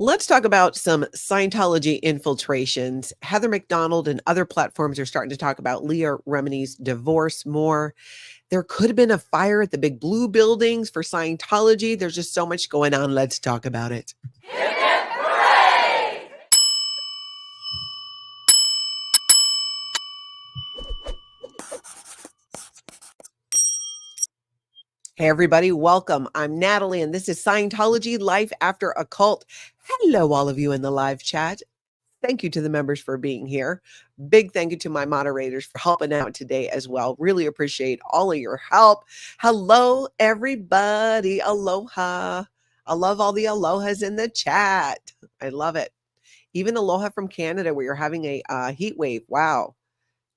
Let's talk about some Scientology infiltrations. Heather MacDonald and other platforms are starting to talk about Leah Remini's divorce more. There could have been a fire at the big blue buildings for Scientology. There's just so much going on. Let's talk about it. Hey, everybody, welcome. I'm Natalie, and this is Scientology Life After a Cult. Hello, all of you in the live chat. Thank you to the members for being here. Big thank you to my moderators for helping out today as well. Really appreciate all of your help. Hello, everybody. Aloha. I love all the alohas in the chat. I love it. Even aloha from Canada, where you're having a heat wave. Wow.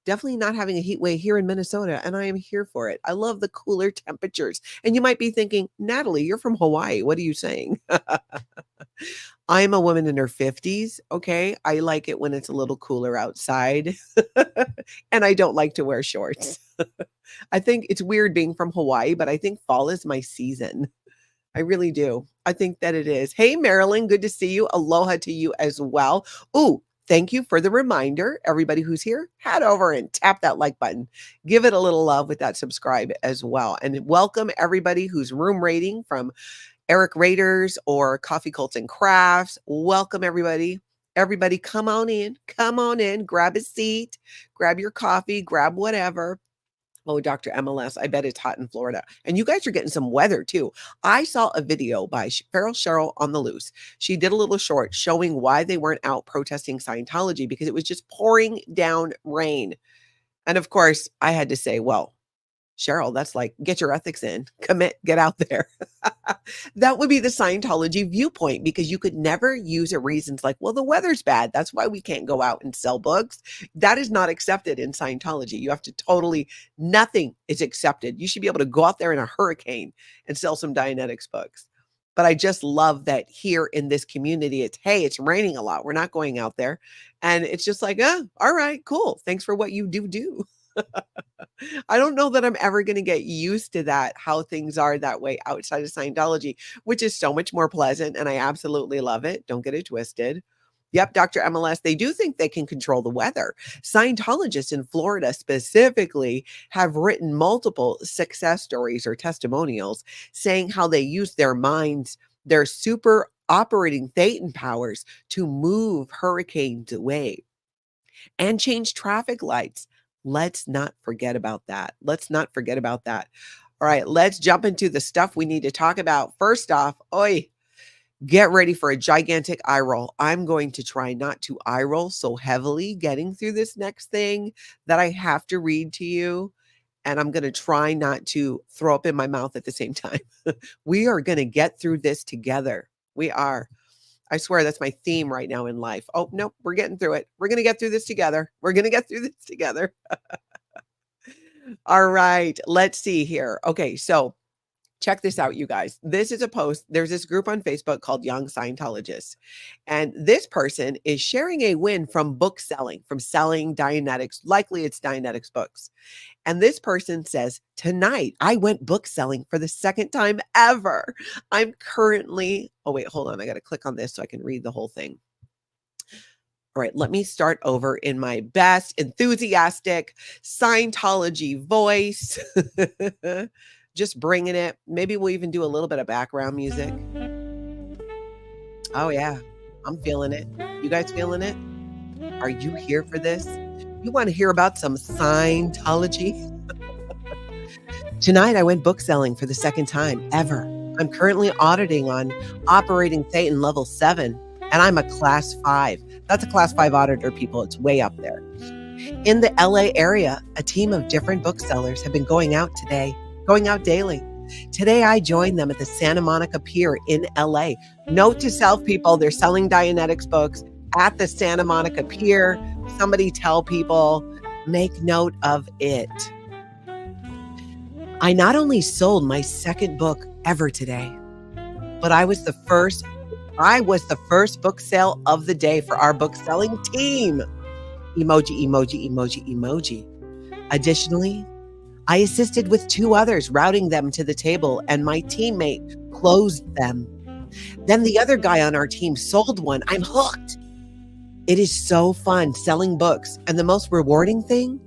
Definitely not having a heat wave here in Minnesota, and I am here for it. I love the cooler temperatures. And you might be thinking, Natalie, you're from Hawaii. What are you saying? I'm a woman in her 50s. Okay. I like it when it's a little cooler outside. And I don't like to wear shorts. I think it's weird being from Hawaii, but I think fall is my season. I really do. I think that it is. Hey, Marilyn, good to see you. Aloha to you as well. Ooh, thank you for the reminder. Everybody who's here, head over and tap that like button. Give it a little love with that subscribe as well. And welcome everybody who's room rating from Eric Raiders or Coffee Cults and Crafts. Welcome everybody. Everybody come on in, grab a seat, grab your coffee, grab whatever. Oh, Dr. MLS, I bet it's hot in Florida. And you guys are getting some weather too. I saw a video by Feral Cheryl on the Loose. She did a little short showing why they weren't out protesting Scientology because it was just pouring down rain. And of course, I had to say, well, Cheryl, that's like, get your ethics in, commit, get out there. That would be the Scientology viewpoint, because you could never use a reasons like, well, the weather's bad. That's why we can't go out and sell books. That is not accepted in Scientology. You have to nothing is accepted. You should be able to go out there in a hurricane and sell some Dianetics books. But I just love that here in this community, it's raining a lot. We're not going out there. And it's just like, all right, cool. Thanks for what you do. I don't know that I'm ever going to get used to that, how things are that way outside of Scientology, which is so much more pleasant. And I absolutely love it. Don't get it twisted. Yep, Dr. MLS, they do think they can control the weather. Scientologists in Florida specifically have written multiple success stories or testimonials saying how they use their minds, their super operating THETAN powers to move hurricanes away and change traffic lights. Let's not forget about that. All right, let's jump into the stuff we need to talk about. First off, get ready for a gigantic eye roll. I'm going to try not to eye roll so heavily getting through this next thing that I have to read to you. And I'm going to try not to throw up in my mouth at the same time. We are going to get through this together. We are. I swear that's my theme right now in life. Oh, no, we're getting through it. We're going to get through this together. All right, let's see here. Okay, so check this out, you guys. This is a post. There's this group on Facebook called Young Scientologists. And this person is sharing a win from book selling, from selling Dianetics. Likely it's Dianetics books. And this person says, tonight I went book selling for the second time ever. I'm currently, hold on. I got to click on this so I can read the whole thing. All right, let me start over in my best enthusiastic Scientology voice. Just bringing it. Maybe we'll even do a little bit of background music. Oh yeah, I'm feeling it. You guys feeling it? Are you here for this? You want to hear about some Scientology? Tonight, I went book selling for the second time ever. I'm currently auditing on operating THETAN level 7, and I'm a class 5. That's a class 5 auditor, people. It's way up there. In the LA area, a team of different booksellers have been going out daily. Today, I joined them at the Santa Monica Pier in LA. Note to self, people, they're selling Dianetics books at the Santa Monica Pier. Somebody tell people, make note of it. I not only sold my second book ever today, but I was the first book sale of the day for our book selling team. Emoji, emoji, emoji, emoji. Additionally, I assisted with 2 others, routing them to the table, and my teammate closed them. Then the other guy on our team sold one. I'm hooked. It is so fun selling books. And the most rewarding thing,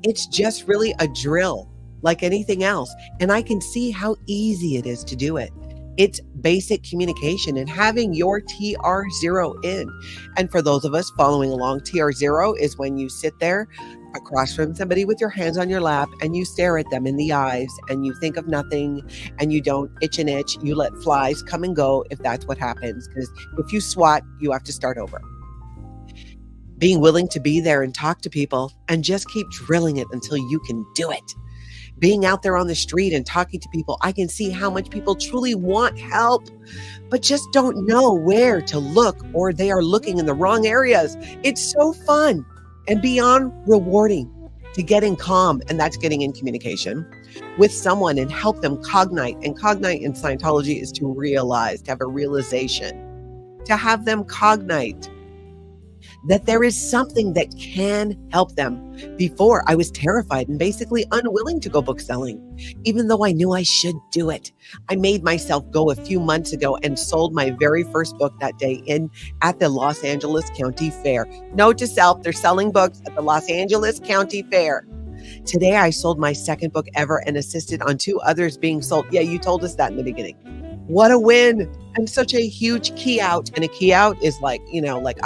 it's just really a drill like anything else. And I can see how easy it is to do it. It's basic communication and having your TR0 in. And for those of us following along, TR0 is when you sit there across from somebody with your hands on your lap and you stare at them in the eyes and you think of nothing and you don't itch an itch. You let flies come and go if that's what happens. Because if you swat, you have to start over. Being willing to be there and talk to people and just keep drilling it until you can do it. Being out there on the street and talking to people, I can see how much people truly want help, but just don't know where to look, or they are looking in the wrong areas. It's so fun and beyond rewarding to get in calm, and that's getting in communication with someone and help them cognite. And cognite in Scientology is to realize, to have a realization, to have them cognite that there is something that can help them. Before, I was terrified and basically unwilling to go book selling, even though I knew I should do it. I made myself go a few months ago and sold my very first book that day at the Los Angeles County Fair. Note to self, they're selling books at the Los Angeles County Fair. Today, I sold my second book ever and assisted on 2 others being sold. Yeah, you told us that in the beginning. What a win. And such a huge key out. And a key out is like, like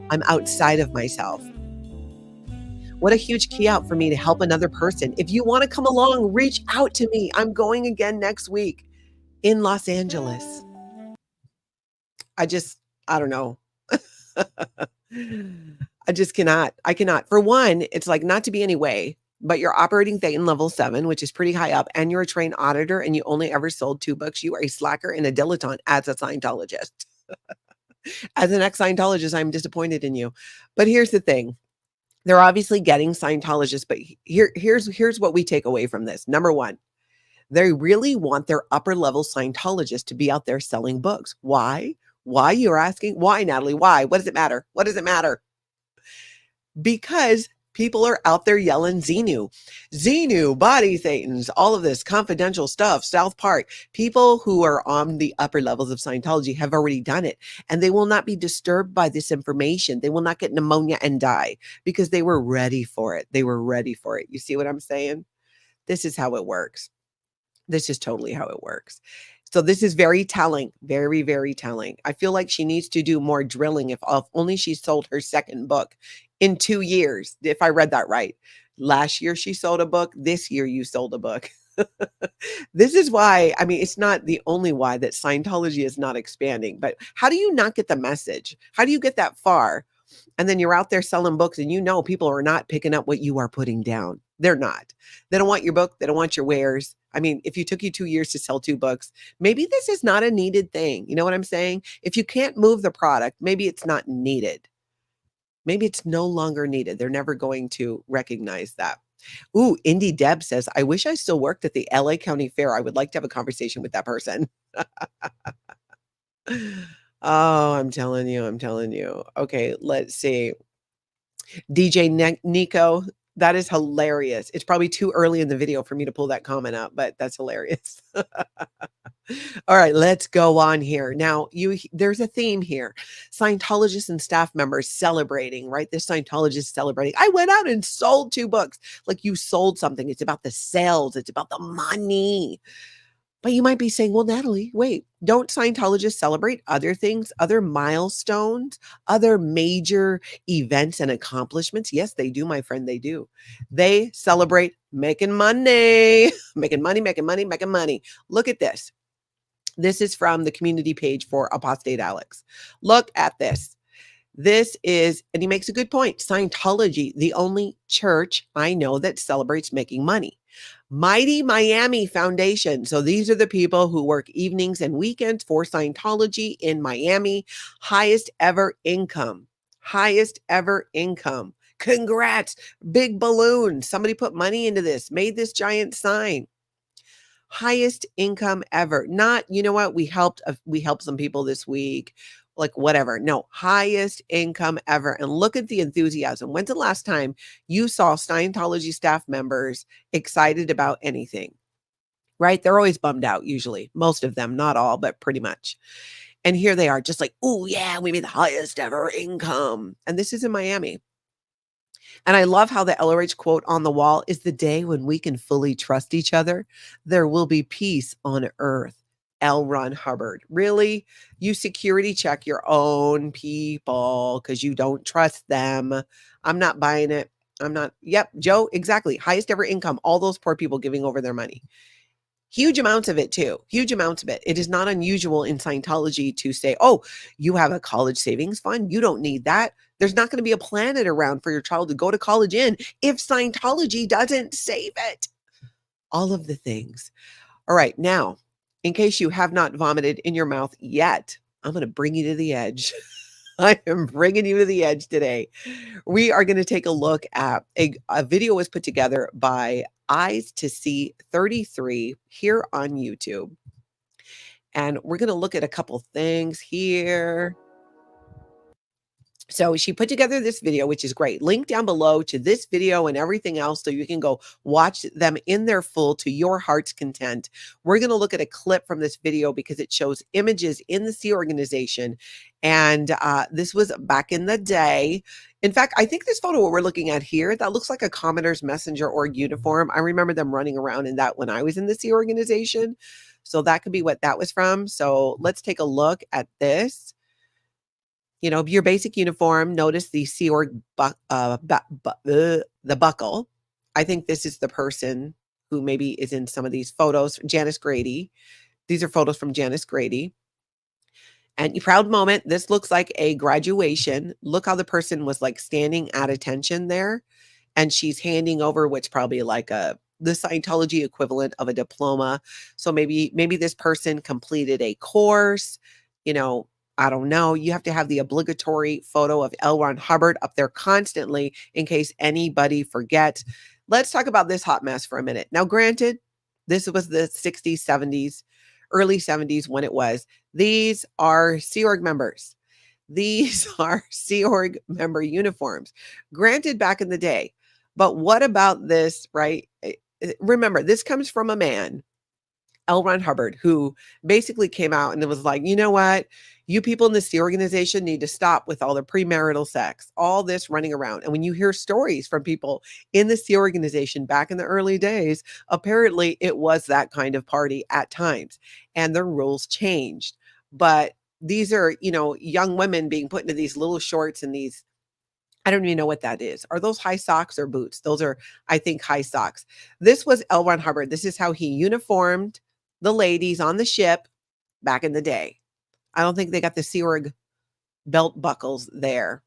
I'm outside of myself. What a huge key out for me to help another person. If you want to come along, reach out to me. I'm going again next week in Los Angeles. I don't know. I just cannot. I cannot. For one, it's like not to be any way, but you're operating THETAN level 7, which is pretty high up, and you're a trained auditor and you only ever sold 2 books. You are a slacker and a dilettante as a Scientologist. As an ex-Scientologist, I'm disappointed in you. But here's the thing. They're obviously getting Scientologists, but here's what we take away from this. Number 1, they really want their upper level Scientologists to be out there selling books. Why? Why, you're asking? Why, Natalie? Why? What does it matter? What does it matter? Because people are out there yelling Xenu, body Thetans, all of this confidential stuff, South Park. People who are on the upper levels of Scientology have already done it, and they will not be disturbed by this information. They will not get pneumonia and die because they were ready for it. They were ready for it. You see what I'm saying? This is how it works. This is totally how it works. So this is very telling, very, very telling. I feel like she needs to do more drilling if only she sold her second book in 2 years, if I read that right. Last year she sold a book. This year you sold a book. This is why, it's not the only why that Scientology is not expanding, but how do you not get the message? How do you get that far? And then you're out there selling books and people are not picking up what you are putting down. They're not. They don't want your book. They don't want your wares. If it took you 2 years to sell 2 books, maybe this is not a needed thing. You know what I'm saying? If you can't move the product, maybe it's not needed. Maybe it's no longer needed. They're never going to recognize that. Ooh, Indy Deb says, I wish I still worked at the LA County Fair. I would like to have a conversation with that person. Oh, I'm telling you. Okay, let's see. DJ Nico, that is hilarious. It's probably too early in the video for me to pull that comment up, but that's hilarious. All right, let's go on here. Now, there's a theme here. Scientologists and staff members celebrating, right? This Scientologist celebrating. I went out and sold 2 books. Like, you sold something. It's about the sales. It's about the money. But you might be saying, well, Natalie, wait, don't Scientologists celebrate other things, other milestones, other major events and accomplishments? Yes, they do, my friend, they do. They celebrate making money, making money. Look at this. This is from the community page for Apostate Alex. Look at this. This is, and he makes a good point, Scientology, the only church I know that celebrates making money. Mighty Miami Foundation. So these are the people who work evenings and weekends for Scientology in Miami. Highest ever income. Congrats. Big balloon. Somebody put money into this, made this giant sign. Highest income ever. Not, you know what? We helped some people this week. Like whatever. No, highest income ever. And look at the enthusiasm. When's the last time you saw Scientology staff members excited about anything? Right? They're always bummed out usually. Most of them, not all, but pretty much. And here they are just like, oh yeah, we made the highest ever income. And this is in Miami. And I love how the LRH quote on the wall is the day when we can fully trust each other. There will be peace on earth. L. Ron Hubbard. Really? You security check your own people because you don't trust them. I'm not buying it. I'm not. Yep, Joe, exactly. Highest ever income. All those poor people giving over their money. Huge amounts of it too. Huge amounts of it. It is not unusual in Scientology to say, oh, you have a college savings fund. You don't need that. There's not going to be a planet around for your child to go to college in if Scientology doesn't save it. All of the things. All right. Now, in case you have not vomited in your mouth yet, I'm going to bring you to the edge. I am bringing you to the edge today. We are going to take a look at a video was put together by Eyes to See 33 here on YouTube. And we're going to look at a couple things here. So she put together this video, which is great. Link down below to this video and everything else so you can go watch them in their full to your heart's content. We're going to look at a clip from this video because it shows images in the Sea organization. And this was back in the day. In fact, I think this photo we're looking at here, that looks like a Commoner's Messenger org uniform. I remember them running around in that when I was in the Sea organization. So that could be what that was from. So let's take a look at this. You know, your basic uniform. Notice the Sea Org the buckle. I think this is the person who maybe is in some of these photos. Janice Grady. These are photos from Janice Grady. And you proud moment. This looks like a graduation. Look how the person was like standing at attention there. And she's handing over what's probably like the Scientology equivalent of a diploma. So maybe this person completed a course, you know, I don't know. You have to have the obligatory photo of L. Ron Hubbard up there constantly in case anybody forgets. Let's talk about this hot mess for a minute. Now, granted, this was the 60s, 70s, early 70s when it was. These are Sea Org members. These are Sea Org member uniforms. Granted, back in the day. But what about this, right? Remember, this comes from a man, L. Ron Hubbard, who basically came out and it was like, you know what? You people in the Sea organization need to stop with all the premarital sex, all this running around. And when you hear stories from people in the Sea organization back in the early days, apparently it was that kind of party at times and the rules changed. But these are, you know, young women being put into these little shorts and these, I don't even know what that is. Are those high socks or boots? Those are, I think, high socks. This was L. Ron Hubbard. This is how he uniformed the ladies on the ship back in the day. I don't think they got the Sea Org belt buckles there.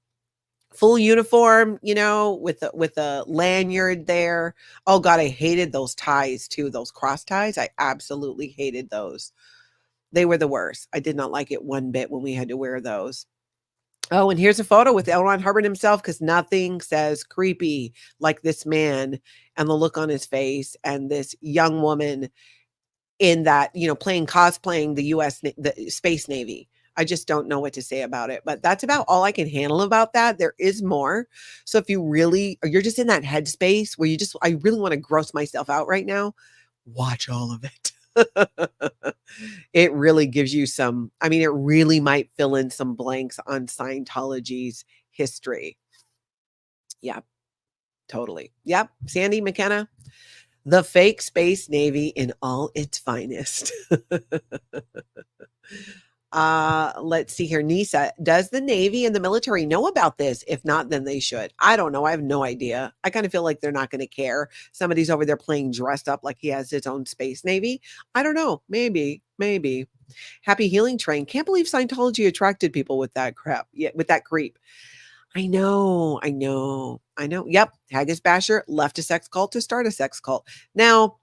Full uniform, you know, with a lanyard there. Oh God, I hated those ties too. Those cross ties. I absolutely hated those. They were the worst. I did not like it one bit when we had to wear those. Oh, and here's a photo with L. Ron Hubbard himself because nothing says creepy like this man and the look on his face and this young woman in that, you know, cosplaying the US, the Space Navy. I just don't know what to say about it, but that's about all I can handle about that. There is more. So if you really, or you're just in that headspace where I really want to gross myself out right now, watch all of it. It really gives you some, I mean, it really might fill in some blanks on Scientology's history. Yeah, totally. Yep. Sandy McKenna. The fake Space Navy in all its finest. Let's see here. Nisa, does the Navy and the military know about this? If not, then they should. I don't know. I have no idea. I kind of feel like they're not going to care. Somebody's over there playing dressed up like he has his own Space Navy. I don't know. Maybe. Happy Healing Train. Can't believe Scientology attracted people with that crap. Yeah, with that creep. I know. Yep. Haggis Basher left a sex cult to start a sex cult. Now,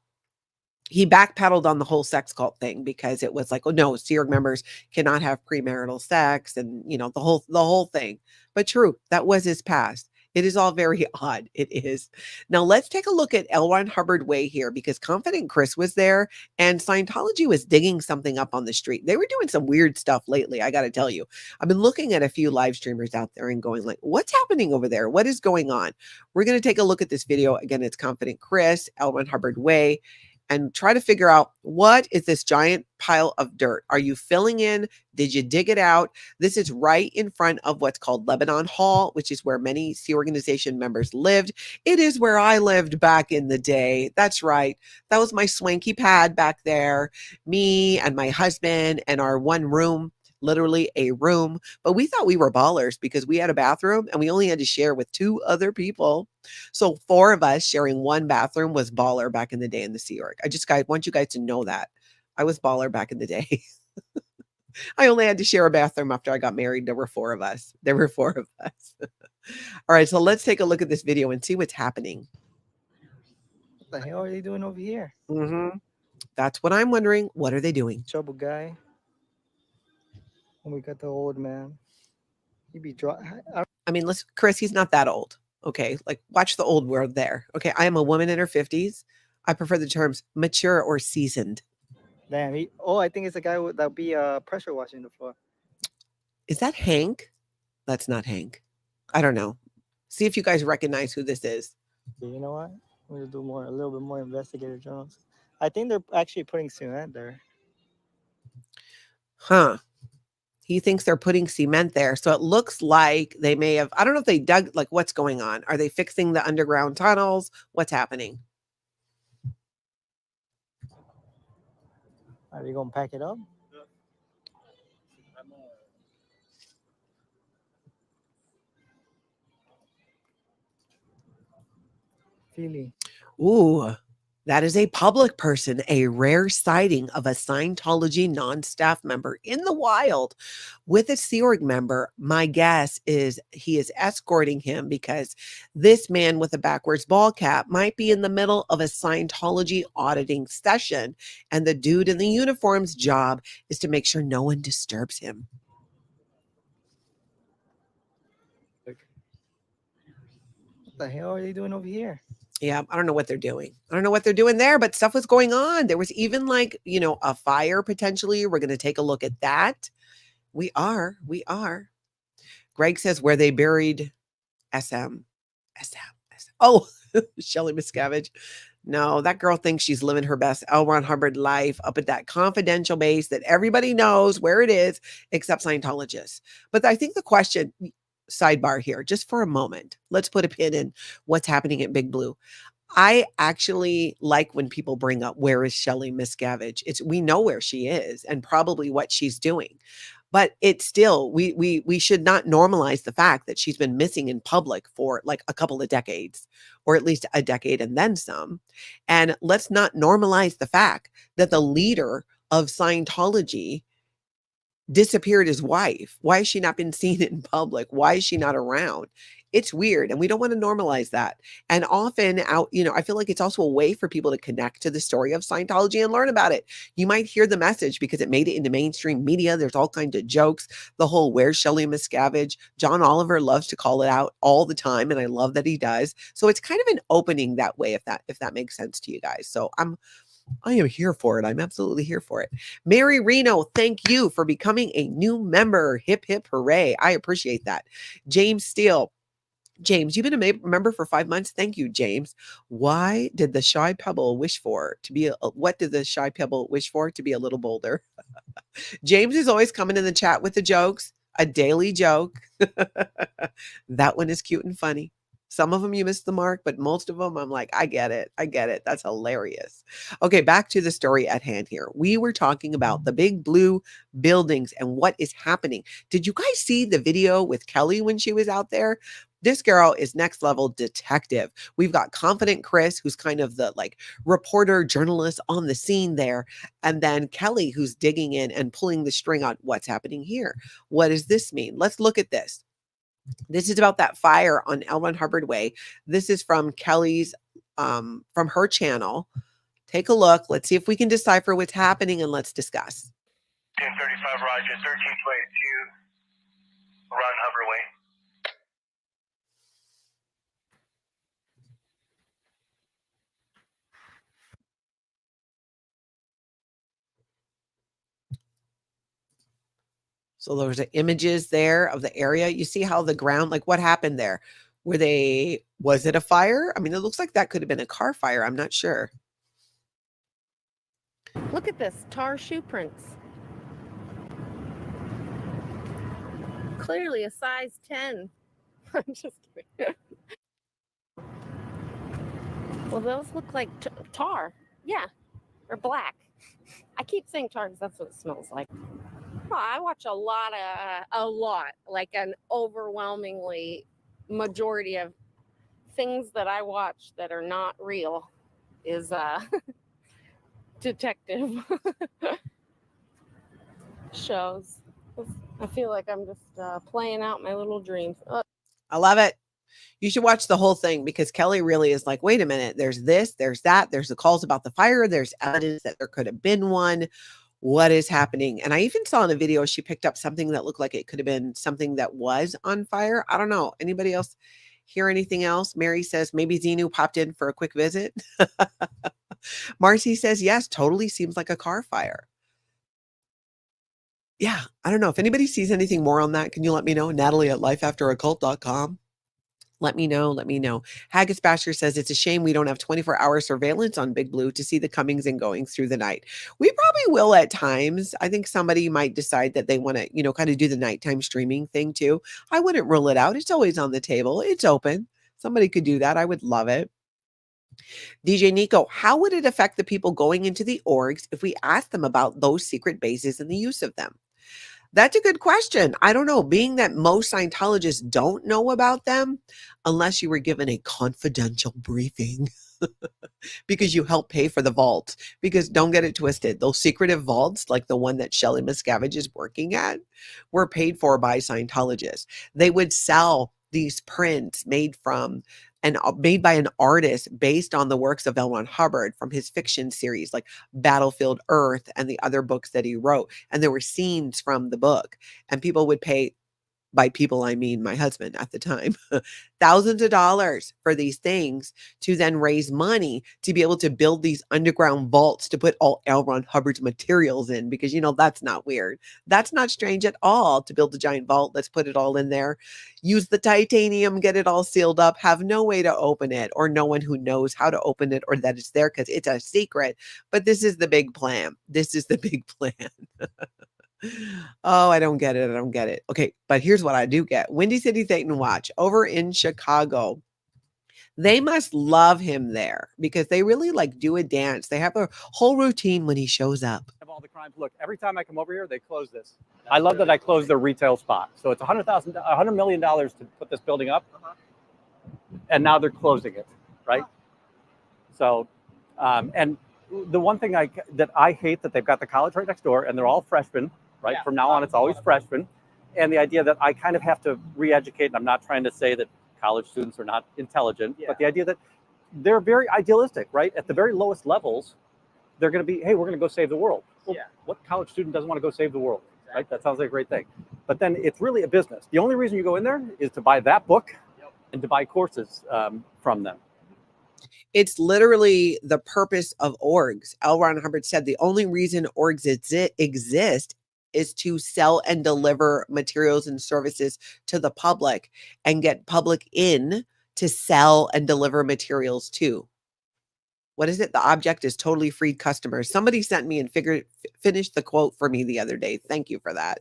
he backpedaled on the whole sex cult thing because it was like, oh no, Sea Org members cannot have premarital sex and, you know, the whole thing. But true, that was his past. It is all very odd. It is. Now let's take a look at L. Ron Hubbard Way here because Confident Chris was there and Scientology was digging something up on the street. They were doing some weird stuff lately. I got to tell you, I've been looking at a few live streamers out there and going like, what's happening over there? What is going on? We're going to take a look at this video. Again, it's Confident Chris, L. Ron Hubbard Way. and try to figure out, what is this giant pile of dirt? Are you filling in? Did you dig it out? This is right in front of what's called Lebanon Hall, which is where many Sea Organization members lived. It is where I lived back in the day. That's right. That was my swanky pad back there. Me and my husband and our one room, literally a room. But we thought we were ballers because we had a bathroom and we only had to share with 2 other people. So 4 of us sharing one bathroom was baller back in the day in the Sea Org. I want you guys to know that. I was baller back in the day. I only had to share a bathroom after I got married. There were 4 of us. All right, so let's take a look at this video and see what's happening. What the hell are they doing over here? That's what I'm wondering. What are they doing? Trouble guy. When we got the old man, he'd be dry. I mean, Chris, he's not that old. Okay, like watch the old world there. Okay, I am a woman in her 50s. I prefer the terms mature or seasoned. Damn. I think it's a guy that'll be pressure washing the floor. Is that Hank? That's not Hank. I don't know. See if you guys recognize who this is. You know what? I'm gonna do a little bit more investigative journals. I think they're actually putting cement there. Huh. He thinks they're putting cement there. So it looks like they may have, I don't know if they dug, like what's going on? Are they fixing the underground tunnels? What's happening? Are you gonna pack it up? Feely. Ooh, that is a public person, a rare sighting of a Scientology non-staff member in the wild with a Sea Org member. My guess is he is escorting him because this man with a backwards ball cap might be in the middle of a Scientology auditing session, and the dude in the uniform's job is to make sure no one disturbs him. What the hell are they doing over here? Yeah, I don't know what they're doing. I don't know what they're doing there, but stuff was going on. There was even like, a fire potentially. We're going to take a look at that. We are. Greg says where they buried SM. Oh, Shelly Miscavige. No, that girl thinks she's living her best L. Ron Hubbard life up at that confidential base that everybody knows where it is except Scientologists. But I think the question, sidebar here, just for a moment, let's put a pin in what's happening at Big Blue. I actually like when people bring up, where is Shelly Miscavige? We know where she is and probably what she's doing. But it's still, we should not normalize the fact that she's been missing in public for like a couple of decades, or at least a decade and then some. And let's not normalize the fact that the leader of Scientology disappeared his wife. Why has she not been seen in public? Why is she not around? It's weird, and we don't want to normalize that. And often I feel like it's also a way for people to connect to the story of Scientology and learn about it. You might hear the message because it made it into mainstream media. There's all kinds of jokes. The whole "where's Shelly Miscavige?" John Oliver loves to call it out all the time, and I love that he does. So it's kind of an opening that way, if that makes sense to you guys. So I am here for it. I'm absolutely here for it. Mary Reno, thank you for becoming a new member. Hip, hip, hooray. I appreciate that. James Steele. James, you've been a member for 5 months. Thank you, James. What did the shy pebble wish for? To be a little bolder? James is always coming in the chat with the jokes, a daily joke. That one is cute and funny. Some of them you missed the mark, but most of them I'm like, I get it. That's hilarious. Okay, back to the story at hand here. We were talking about the Big Blue buildings and what is happening. Did you guys see the video with Kelly when she was out there? This girl is next level detective. We've got Confident Chris, who's kind of the reporter journalist on the scene there. And then Kelly, who's digging in and pulling the string on what's happening here. What does this mean? Let's look at this. This is about that fire on L. Ron Hubbard Way. This is from Kelly's, from her channel. Take a look. Let's see if we can decipher what's happening, and let's discuss. 1035 Roger, 1322 Ron Hubbard Way. So there's the images there of the area. You see how the ground, what happened there? Was it a fire? I mean, it looks like that could have been a car fire. I'm not sure. Look at this, tar shoe prints. Clearly a size 10. I'm just kidding. Well, those look like tar. Yeah, or black. I keep saying tar because that's what it smells like. Well, I watch a lot, like an overwhelmingly majority of things that I watch that are not real is detective shows. I feel like I'm just playing out my little dreams. I love it. You should watch the whole thing because Kelly really is like, wait a minute, there's this, there's that, there's the calls about the fire, there's evidence that there could have been one. What is happening? And I even saw in a video she picked up something that looked like it could have been something that was on fire. I don't know. Anybody else hear anything else? Mary says maybe Xenu popped in for a quick visit. Marcy says, yes, totally seems like a car fire. Yeah, I don't know. If anybody sees anything more on that, can you let me know? Natalie at lifeafteraccult.com. Let me know. Let me know. Haggis Basher says it's a shame we don't have 24-hour surveillance on Big Blue to see the comings and goings through the night. We probably will at times. I think somebody might decide that they want to, kind of do the nighttime streaming thing too. I wouldn't rule it out. It's always on the table. It's open. Somebody could do that. I would love it. DJ Nico, how would it affect the people going into the orgs if we asked them about those secret bases and the use of them? That's a good question. I don't know. Being that most Scientologists don't know about them, unless you were given a confidential briefing because you help pay for the vault. Because don't get it twisted. Those secretive vaults, like the one that Shelley Miscavige is working at, were paid for by Scientologists. They would sell these prints made by an artist based on the works of L. Ron Hubbard from his fiction series like Battlefield Earth and the other books that he wrote. And there were scenes from the book, and people would pay, by people, I mean my husband at the time, thousands of dollars for these things to then raise money to be able to build these underground vaults to put all L. Ron Hubbard's materials in, because, that's not weird. That's not strange at all to build a giant vault. Let's put it all in there. Use the titanium, get it all sealed up, have no way to open it or no one who knows how to open it or that it's there because it's a secret. But this is the big plan. This is the big plan. Oh, I don't get it. I don't get it. Okay, but here's what I do get. Windy City THETAN Watch over in Chicago. They must love him there because they really do a dance. They have a whole routine when he shows up. Of all the crimes, look, every time I come over here, they close this. I love that I closed their retail spot. So it's $100 million to put this building up, and now they're closing it, right? So, and the one thing that I hate that they've got the college right next door, and they're all freshmen, right? Yeah. From now on, it's always freshmen. And the idea that I kind of have to re-educate, and I'm not trying to say that college students are not intelligent, but the idea that they're very idealistic, right? At the very lowest levels, they're going to be, hey, we're going to go save the world. Well, what college student doesn't want to go save the world, right? That sounds like a great thing. But then it's really a business. The only reason you go in there is to buy that book and to buy courses from them. It's literally the purpose of orgs. L. Ron Hubbard said the only reason orgs exist is to sell and deliver materials and services to the public and get public in to sell and deliver materials to. What is it? The object is totally freed customers. Somebody sent me and finished the quote for me the other day. Thank you for that.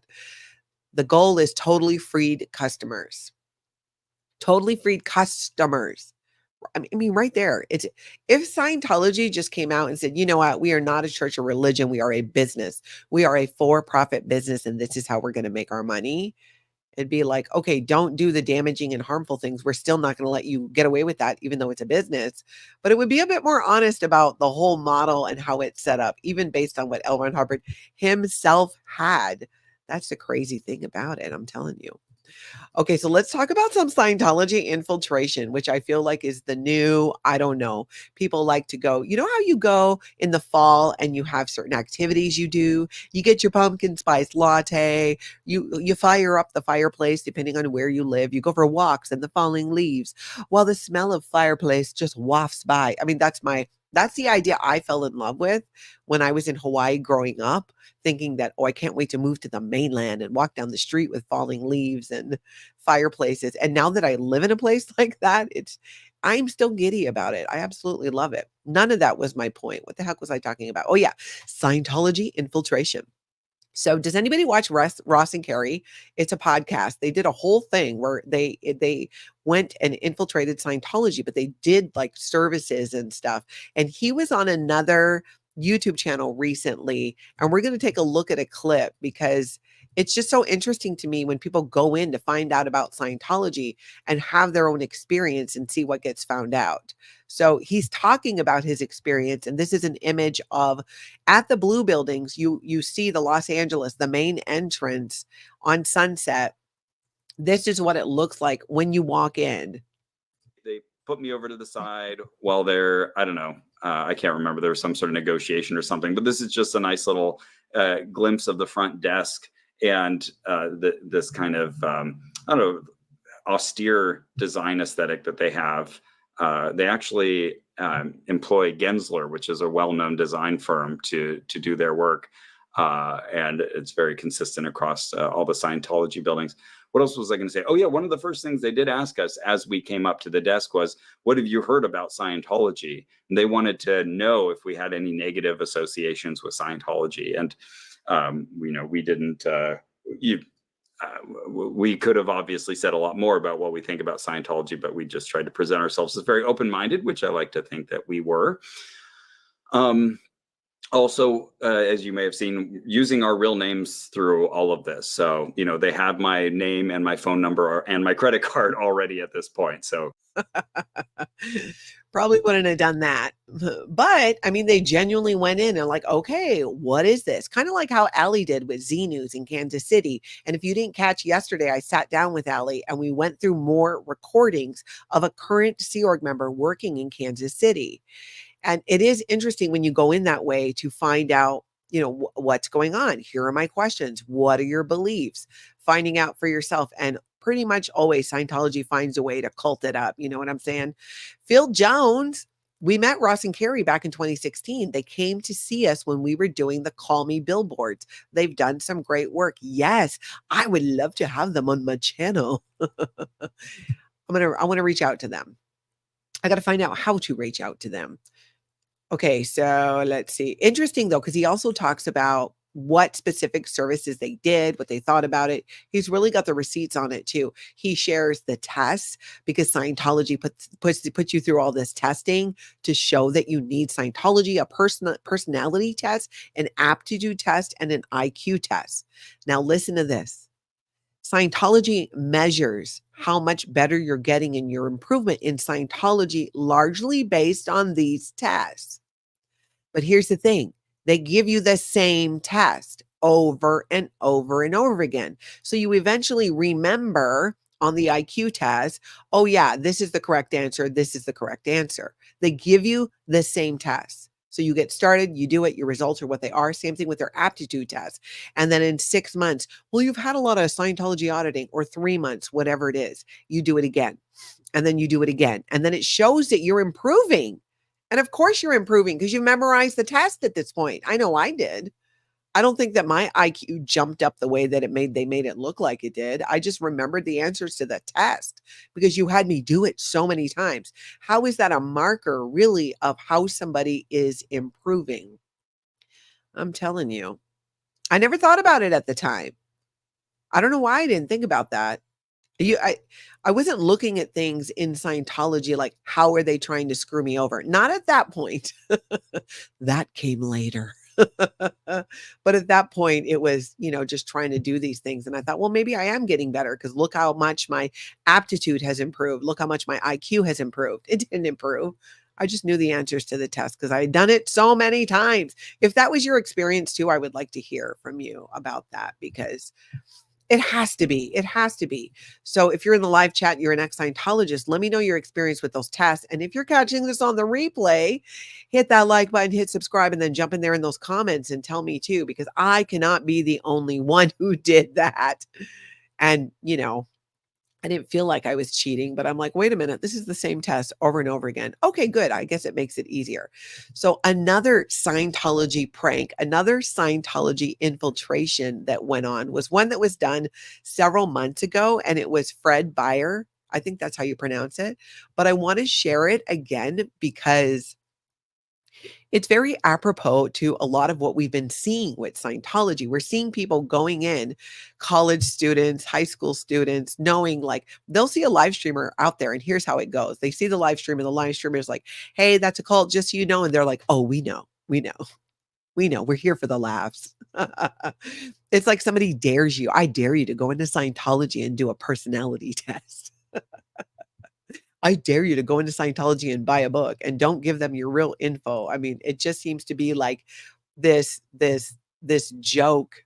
The goal is totally freed customers. Totally freed customers. I mean, right there. If Scientology just came out and said, you know what, we are not a church or religion, we are a business. We are a for-profit business, and this is how we're going to make our money. It'd be like, okay, don't do the damaging and harmful things. We're still not going to let you get away with that, even though it's a business. But it would be a bit more honest about the whole model and how it's set up, even based on what L. Ron Hubbard himself had. That's the crazy thing about it, I'm telling you. Okay, so let's talk about some Scientology infiltration, which I feel like is the new, I don't know. People like to go, you know how you go in the fall and you have certain activities you do? You get your pumpkin spice latte, you fire up the fireplace depending on where you live. You go for walks in the falling leaves while the smell of fireplace just wafts by. I mean, that's my That's the idea I fell in love with when I was in Hawaii growing up, thinking that, oh, I can't wait to move to the mainland and walk down the street with falling leaves and fireplaces. And now that I live in a place like that, I'm still giddy about it. I absolutely love it. None of that was my point. What the heck was I talking about? Oh yeah, Scientology Infiltration. So does anybody watch Ross and Carrie? It's a podcast. They did a whole thing where they went and infiltrated Scientology, but they did like services and stuff. And he was on another YouTube channel recently, and we're going to take a look at a clip because it's just so interesting to me when people go in to find out about Scientology and have their own experience and see what gets found out. So he's talking about his experience, and this is an image of at the Blue Buildings. You see the Los Angeles, the main entrance on Sunset. This is what it looks like when you walk in. They put me over to the side while they're, I don't know, I can't remember. There was some sort of negotiation or something, but this is just a nice little glimpse of the front desk and this kind of, I don't know, austere design aesthetic that they have. They actually employ Gensler, which is a well-known design firm, to do their work. And it's very consistent across all the Scientology buildings. What else was I going to say? Oh, yeah. One of the first things they did ask us as we came up to the desk was, what have you heard about Scientology? And they wanted to know if we had any negative associations with Scientology. And, we didn't, we could have obviously said a lot more about what we think about Scientology, but we just tried to present ourselves as very open-minded, which I like to think that we were. Also, as you may have seen, using our real names through all of this. So, they have my name and my phone number and my credit card already at this point. So probably wouldn't have done that. But I mean, they genuinely went in and like, okay, what is this? Kind of like how Allie did with Z News in Kansas City. And if you didn't catch yesterday, I sat down with Allie and we went through more recordings of a current Sea Org member working in Kansas City. And it is interesting when you go in that way to find out, what's going on. Here are my questions. What are your beliefs? Finding out for yourself. And pretty much always Scientology finds a way to cult it up. You know what I'm saying? Phil Jones, we met Ross and Carrie back in 2016. They came to see us when we were doing the Call Me billboards. They've done some great work. Yes, I would love to have them on my channel. I want to reach out to them. I got to find out how to reach out to them. Okay, so let's see. Interesting though, because he also talks about what specific services they did, what they thought about it. He's really got the receipts on it too. He shares the tests because Scientology puts you through all this testing to show that you need Scientology, a personality test, an aptitude test, and an IQ test. Now listen to this. Scientology measures how much better you're getting in your improvement in Scientology, largely based on these tests. But here's the thing. They give you the same test over and over and over again. So you eventually remember on the IQ test, oh yeah, this is the correct answer. This is the correct answer. They give you the same test. So you get started, you do it, your results are what they are. Same thing with their aptitude test. And then in 6 months, well, you've had a lot of Scientology auditing, or 3 months, whatever it is, you do it again. And then you do it again. And then it shows that you're improving. And of course you're improving because you memorized the test at this point. I know I did. I don't think that my IQ jumped up the way that they made it look like it did. I just remembered the answers to the test because you had me do it so many times. How is that a marker really of how somebody is improving? I'm telling you, I never thought about it at the time. I don't know why I didn't think about that. I wasn't looking at things in Scientology like, how are they trying to screw me over? Not at that point. That came later. But at that point, it was, just trying to do these things. And I thought, well, maybe I am getting better because look how much my aptitude has improved. Look how much my IQ has improved. It didn't improve. I just knew the answers to the test because I had done it so many times. If that was your experience too, I would like to hear from you about that because it has to be. It has to be. So if you're in the live chat, you're an ex-Scientologist, let me know your experience with those tests. And if you're catching this on the replay, hit that like button, hit subscribe, and then jump in there in those comments and tell me too, because I cannot be the only one who did that. And, I didn't feel like I was cheating, but I'm like, wait a minute, this is the same test over and over again. Okay, good. I guess it makes it easier. So another Scientology prank, another Scientology infiltration that went on was one that was done several months ago, and it was Fred Beyer. I think that's how you pronounce it. But I want to share it again because it's very apropos to a lot of what we've been seeing with Scientology. We're seeing people going in, college students, high school students, knowing like they'll see a live streamer out there and here's how it goes. They see the live stream and the live streamer is like, hey, that's a cult, just so you know. And they're like, oh, we know. We're here for the laughs. It's like somebody dares you. I dare you to go into Scientology and do a personality test. I dare you to go into Scientology and buy a book and don't give them your real info. I mean, it just seems to be like this joke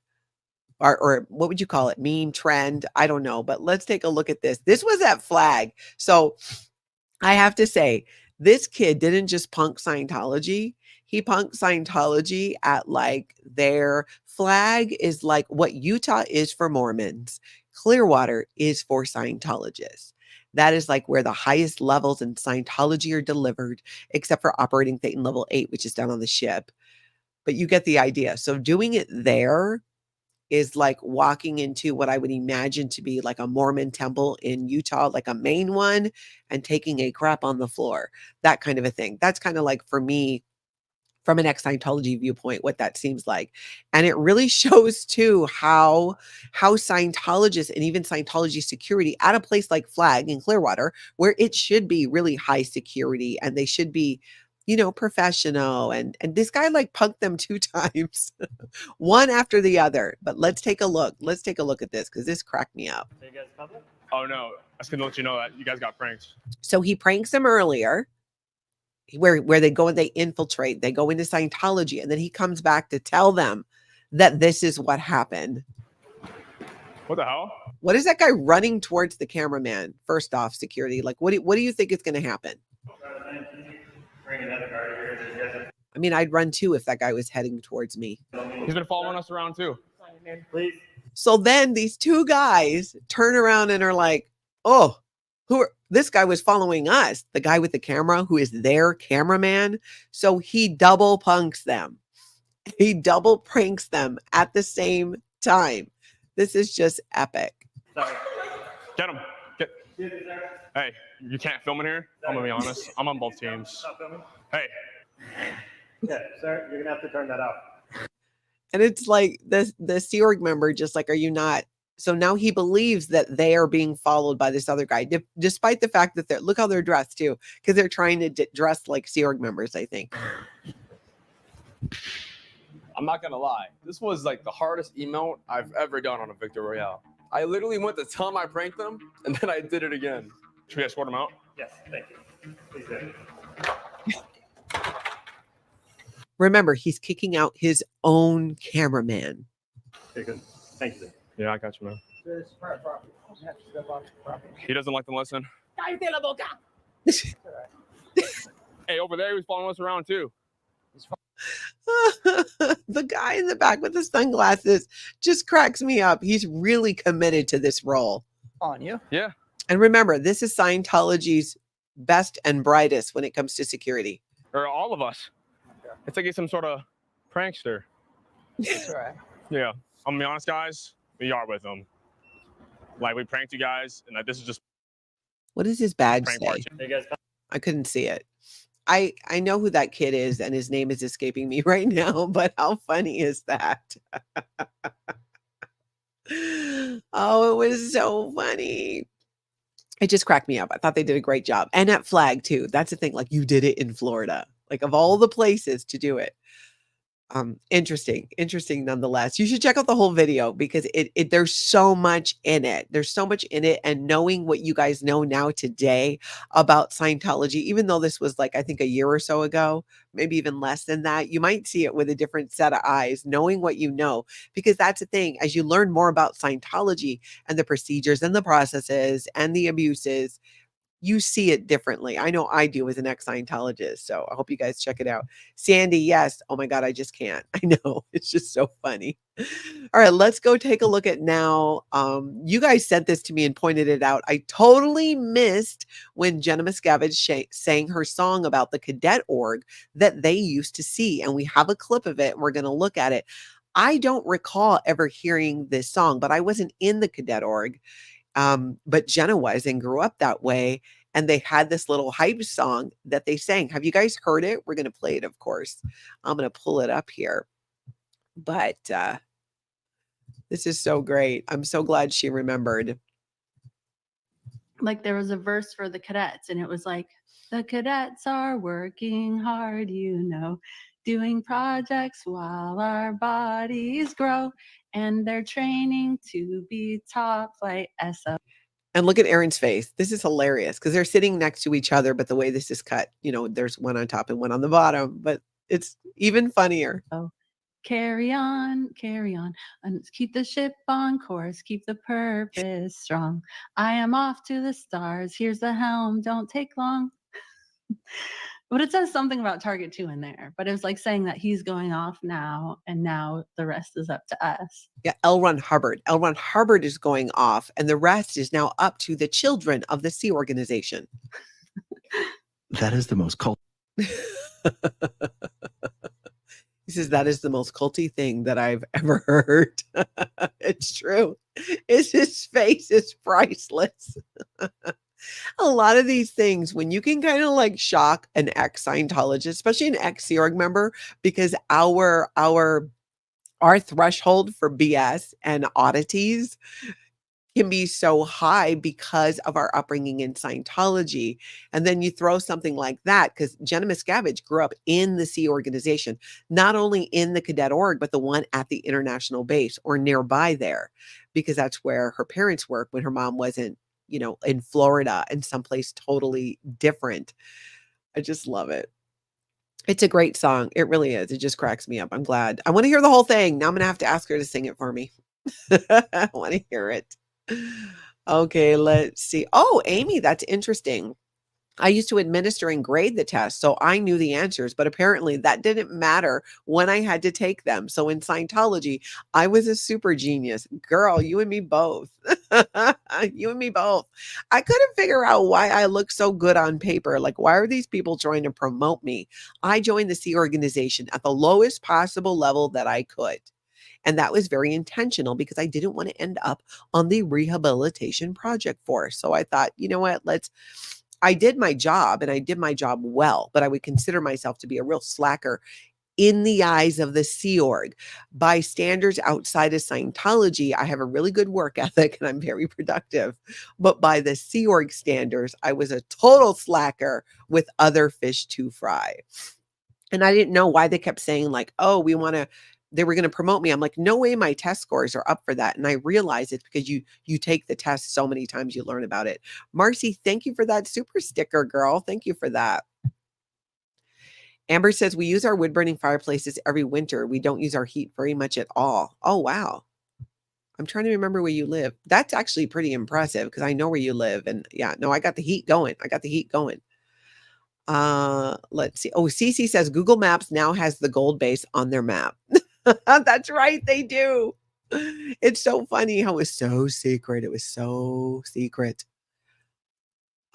or what would you call it? Meme trend. I don't know, but let's take a look at this. This was at Flag. So I have to say, this kid didn't just punk Scientology. He punked Scientology at like their Flag is like what Utah is for Mormons. Clearwater is for Scientologists. That is like where the highest levels in Scientology are delivered, except for operating THETAN level 8, which is down on the ship. But you get the idea. So doing it there is like walking into what I would imagine to be like a Mormon temple in Utah, like a main one, and taking a crap on the floor, that kind of a thing. That's kind of like for me, from an ex-Scientology viewpoint, what that seems like. And it really shows too how Scientologists and even Scientology security at a place like Flag in Clearwater, where it should be really high security and they should be, professional. And this guy like punked them 2 times, one after the other. But let's take a look. Let's take a look at this because this cracked me up. You guys public? Oh no, I was gonna let you know that you guys got pranked. So he pranks them earlier. Where they go and they infiltrate, they go into Scientology, and then he comes back to tell them that this is what happened. What the hell? What is that guy running towards the cameraman? First off, security. Like, what do you think is going to happen? I mean, I'd run too if that guy was heading towards me. He's been following us around too. Please. So then these 2 guys turn around and are like, oh, this guy was following us, the guy with the camera who is their cameraman. So he double punks them. He double pranks them at the same time. This is just epic. Sorry. Get him. Hey, you can't film in here? I'm gonna be honest. I'm on both teams. Hey. Yeah, sir, you're gonna have to turn that off. And it's like the Sea Org member just like, are you not? So now he believes that they are being followed by this other guy, despite the fact that look how they're dressed too, because they're trying to dress like Sea Org members, I think. I'm not gonna lie. This was like the hardest emote I've ever done on a Victor Royale. I literally went to tell him I pranked them, and then I did it again. Should we escort him out? Yes, thank you. Please do. Remember, he's kicking out his own cameraman. Okay, good. Thank you, sir. Yeah, I got you, man. He doesn't like to listen. Hey, over there, he was following us around too. The guy in the back with the sunglasses just cracks me up. He's really committed to this role. On you. Yeah. And remember, this is Scientology's best and brightest when it comes to security. Or all of us. It's like he's some sort of prankster. That's all right. Yeah. I'm gonna be honest, guys. We are with him. Like, we pranked you guys, and like, this is just What does his badge prank say? part. You guys. I couldn't see it. I know who that kid is, and his name is escaping me right now, but how funny is that? Oh, it was so funny. It just cracked me up. I thought they did a great job. And at Flag too. That's the thing. Like, you did it in Florida. Like, of all the places to do it. Interesting nonetheless. You should check out the whole video because it there's so much in it. There's so much in it. And knowing what you guys know now today about Scientology, even though this was like, I think a year or so ago, maybe even less than that, you might see it with a different set of eyes, knowing what you know, because that's the thing. As you learn more about Scientology and the procedures and the processes and the abuses, you see it differently. I know I do as an ex-Scientologist. So I hope you guys check it out. Sandy, yes. Oh my God, I just can't. I know. It's just so funny. All right, let's go take a look at now. You guys sent this to me and pointed it out. I totally missed when Jenna Miscavige sang her song about the Cadet org that they used to see. And we have a clip of it and we're going to look at it. I don't recall ever hearing this song, but I wasn't in the Cadet org. But Jenna was and grew up that way. And they had this little hype song that they sang. Have you guys heard it? We're going to play it, of course. I'm going to pull it up here. But this is so great. I'm so glad she remembered. Like there was a verse for the cadets, and it was like, the cadets are working hard, you know, doing projects while our bodies grow, and they're training to be top flight SO. And look at Aaron's face. This is hilarious because they're sitting next to each other, but the way this is cut, you know, there's one on top and one on the bottom, but it's even funnier. Oh, carry on, and keep the ship on course, keep the purpose strong. I am off to the stars. Here's the helm. Don't take long. But it says something about Target 2 in there. But it was like saying that he's going off now, and now the rest is up to us. Yeah, L. Ron Hubbard. L. Ron Hubbard is going off, and the rest is now up to the children of the Sea Organization. That is the most cult. He says, that is the most culty thing that I've ever heard. It's true. His face is priceless. A lot of these things, when you can kind of like shock an ex-Scientologist, especially an ex-Sea Org member, because our threshold for BS and oddities can be so high because of our upbringing in Scientology. And then you throw something like that, because Jenna Miscavige grew up in the Sea Organization, not only in the Cadet org, but the one at the international base or nearby there, because that's where her parents worked when her mom wasn't, you know, in Florida and someplace totally different. I just love it. It's a great song. It really is. It just cracks me up. I'm glad. I want to hear the whole thing. Now I'm going to have to ask her to sing it for me. I want to hear it. Okay, let's see. Oh, Amy, that's interesting. I used to administer and grade the test, so I knew the answers, but apparently that didn't matter when I had to take them. So in Scientology, I was a super genius. Girl, you and me both. You and me both. I couldn't figure out why I look so good on paper. Like, why are these people trying to promote me? I joined the Sea Organization at the lowest possible level that I could. And that was very intentional because I didn't want to end up on the rehabilitation project force. So I thought, you know what, I did my job and I did my job well, but I would consider myself to be a real slacker in the eyes of the Sea Org. By standards outside of Scientology, I have a really good work ethic and I'm very productive. But by the Sea Org standards, I was a total slacker with other fish to fry. And I didn't know why they kept saying like, oh, they were going to promote me. I'm like, no way my test scores are up for that. And I realize it's because you take the test so many times you learn about it. Marcy, thank you for that super sticker, girl. Thank you for that. Amber says, we use our wood burning fireplaces every winter. We don't use our heat very much at all. Oh, wow. I'm trying to remember where you live. That's actually pretty impressive because I know where you live. And yeah, no, I got the heat going. Let's see. Oh, Cece says Google Maps now has the gold base on their map. That's right. They do. It's so funny how it was so secret. It was so secret.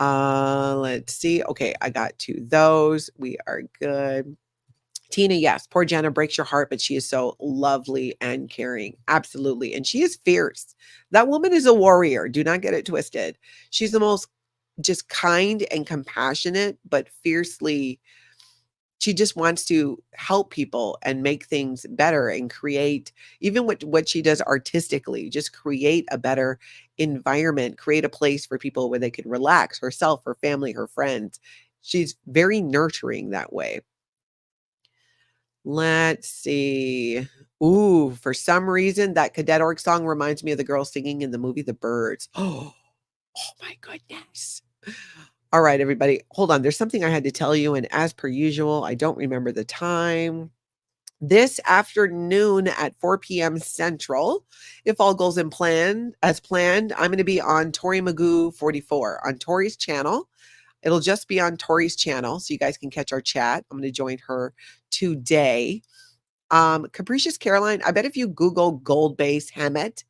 Let's see. Okay. I got to those. We are good. Tina, yes. Poor Jenna breaks your heart, but she is so lovely and caring. Absolutely. And she is fierce. That woman is a warrior. Do not get it twisted. She's the most just kind and compassionate, but fiercely. She just wants to help people and make things better and create, even what she does artistically, just create a better environment, create a place for people where they can relax, herself, her family, her friends. She's very nurturing that way. Let's see. Ooh, for some reason, that Cadet Org song reminds me of the girl singing in the movie The Birds. Oh my goodness. All right, everybody, hold on. There's something I had to tell you. And as per usual, I don't remember the time. this afternoon at 4 p.m. Central. If all goes as planned, I'm going to be on Tori Magoo 44 on Tori's channel. It'll just be on Tori's channel, so you guys can catch our chat. I'm going to join her today. Capricious Caroline, I bet if you Google Gold Base Hemet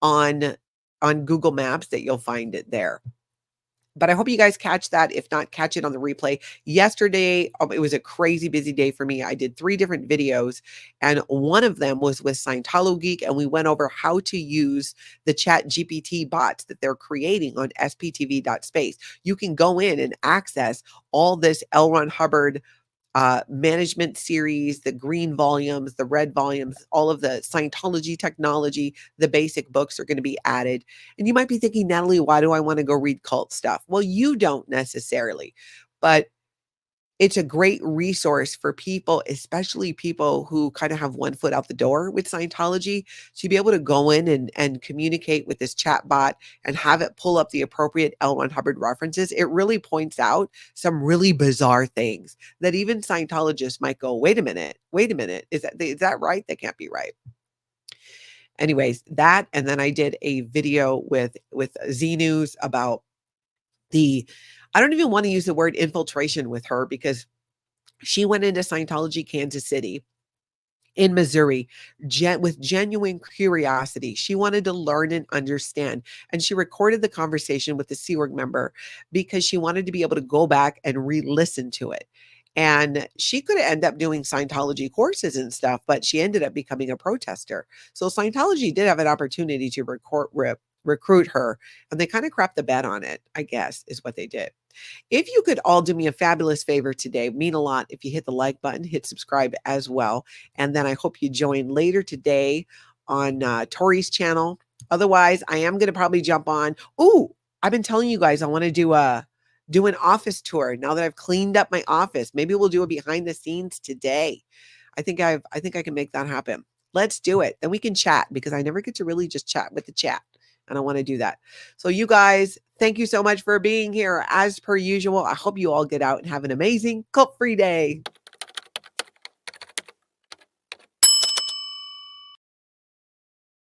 on Google Maps that you'll find it there. But I hope you guys catch that. If not, catch it on the replay. Yesterday, it was a crazy busy day for me. I did 3 different videos, and one of them was with Scientology Geek, and we went over how to use the Chat GPT bots that they're creating on sptv.space. You can go in and access all this L. Ron Hubbard management series, the green volumes, the red volumes, all of the Scientology technology, the basic books are going to be added. And you might be thinking, Natalie, why do I want to go read cult stuff? Well, you don't necessarily, but it's a great resource for people, especially people who kind of have one foot out the door with Scientology, to be able to go in and communicate with this chat bot and have it pull up the appropriate L. Ron Hubbard references. It really points out some really bizarre things that even Scientologists might go, wait a minute, is that right? That can't be right. Anyways, that, and then I did a video with Z News about I don't even want to use the word infiltration with her, because she went into Scientology Kansas City in Missouri with genuine curiosity. She wanted to learn and understand. And she recorded the conversation with the Sea Org member because she wanted to be able to go back and re-listen to it. And she could end up doing Scientology courses and stuff, but she ended up becoming a protester. So Scientology did have an opportunity to recruit her, and they kind of crapped the bed on it, I guess, is what they did. If you could all do me a fabulous favor today, mean a lot if you hit the like button, hit subscribe as well. And then I hope you join later today on Tori's channel. Otherwise, I am going to probably jump on. Ooh, I've been telling you guys I want to do an office tour now that I've cleaned up my office. Maybe we'll do a behind the scenes today. I think I can make that happen. Let's do it. Then we can chat, because I never get to really just chat with the chat. And I want to do that. So you guys, thank you so much for being here. As per usual, I hope you all get out and have an amazing cult-free day.